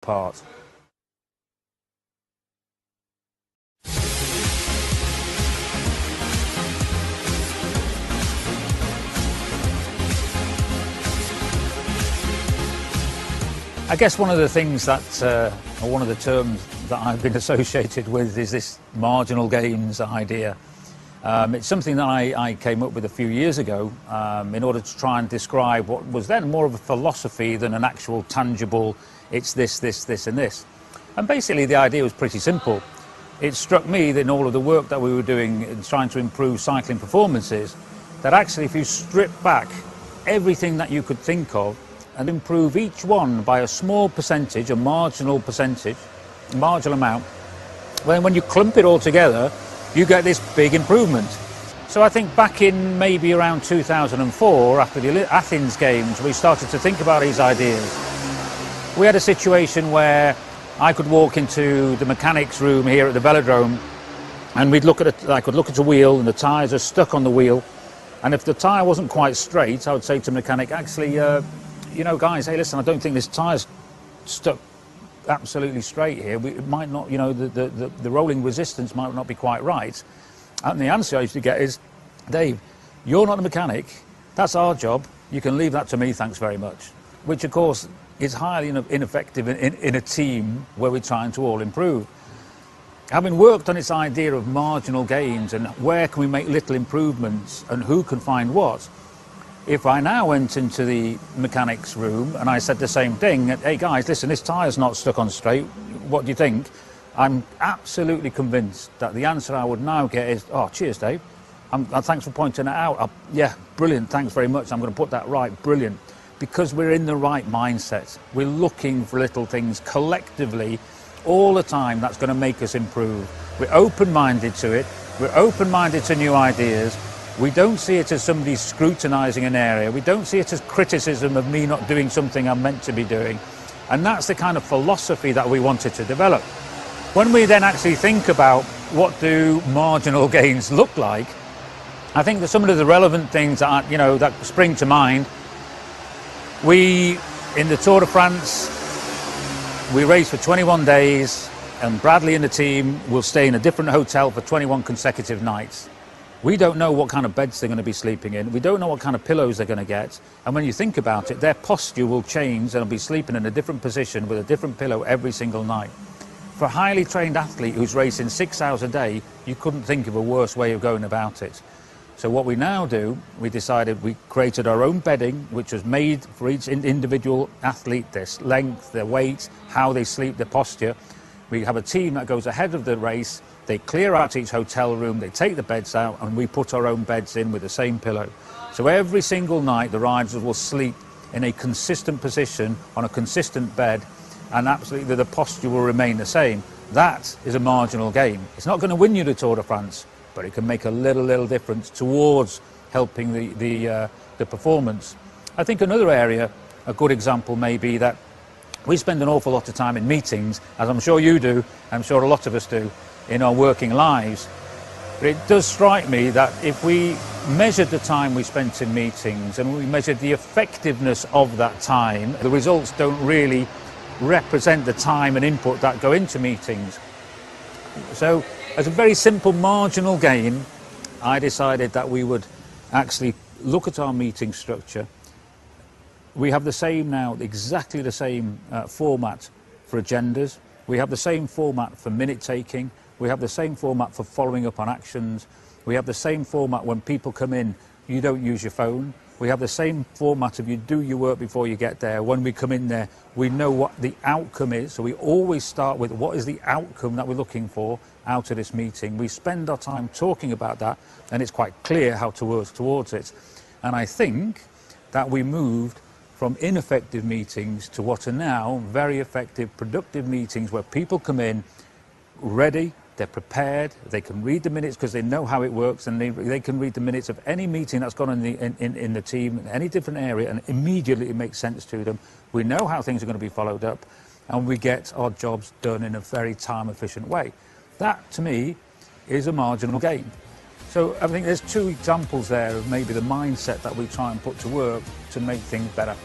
part. I guess one of the things that, or one of the terms that I've been associated with is this marginal gains idea. It's something that I came up with a few years ago in order to try and describe what was then more of a philosophy than an actual tangible, it's this, this, this and this. And basically the idea was pretty simple. It struck me that in all of the work that we were doing in trying to improve cycling performances, that actually if you strip back everything that you could think of and improve each one by a small percentage, a marginal amount, then when you clump it all together, you get this big improvement. So I think back in maybe around 2004, after the Athens Games, we started to think about these ideas. We had a situation where I could walk into the mechanics room here at the velodrome and I could look at a wheel and the tyres are stuck on the wheel. And if the tyre wasn't quite straight, I would say to the mechanic, actually, you know, guys, hey, listen, I don't think this tyre's stuck absolutely straight here. It might not, you know, the rolling resistance might not be quite right. And the answer I used to get is, Dave, you're not a mechanic. That's our job. You can leave that to me, thanks very much. Which, of course, is highly ineffective in a team where we're trying to all improve. Having worked on this idea of marginal gains and where can we make little improvements and who can find what, if I now went into the mechanics room and I said the same thing, hey guys, listen, this tyre's not stuck on straight, what do you think? I'm absolutely convinced that the answer I would now get is, oh, cheers, Dave. Thanks for pointing it out. Yeah, brilliant, thanks very much. I'm going to put that right, brilliant. Because we're in the right mindset. We're looking for little things collectively all the time that's going to make us improve. We're open-minded to it. We're open-minded to new ideas. We don't see it as somebody scrutinising an area. We don't see it as criticism of me not doing something I'm meant to be doing. And that's the kind of philosophy that we wanted to develop. When we then actually think about what do marginal gains look like, I think that some of the relevant things that, you know, that spring to mind, in the Tour de France, we race for 21 days and Bradley and the team will stay in a different hotel for 21 consecutive nights. We don't know what kind of beds they're going to be sleeping in. We don't know what kind of pillows they're going to get. And when you think about it, their posture will change and they'll be sleeping in a different position with a different pillow every single night. For a highly trained athlete who's racing 6 hours a day, you couldn't think of a worse way of going about it. So what we now do, we created our own bedding, which was made for each individual athlete, their length, their weight, how they sleep, their posture. We have a team that goes ahead of the race. They clear out each hotel room, they take the beds out, and we put our own beds in with the same pillow. So every single night the riders will sleep in a consistent position on a consistent bed, and absolutely the posture will remain the same. That is a marginal gain. It's not going to win you the Tour de France, but it can make a little difference towards helping the performance. I think another area, a good example may be that we spend an awful lot of time in meetings, as I'm sure you do, I'm sure a lot of us do, in our working lives. But it does strike me that if we measured the time we spent in meetings and we measured the effectiveness of that time, the results don't really represent the time and input that go into meetings. So as a very simple marginal gain, I decided that we would actually look at our meeting structure. We have the same now, exactly the same format for agendas. We have the same format for minute taking. We have the same format for following up on actions. We have the same format when people come in, you don't use your phone. We have the same format of you do your work before you get there. When we come in there, we know what the outcome is. So we always start with what is the outcome that we're looking for out of this meeting. We spend our time talking about that, and it's quite clear how to work towards it. And I think that we moved from ineffective meetings to what are now very effective, productive meetings where people come in ready, they're prepared, they can read the minutes because they know how it works, and they can read the minutes of any meeting that's gone in the team in any different area, and immediately it makes sense to them. We know how things are going to be followed up, and we get our jobs done in a very time-efficient way. That, to me, is a marginal gain. So I think there's two examples there of maybe the mindset that we try and put to work to make things better.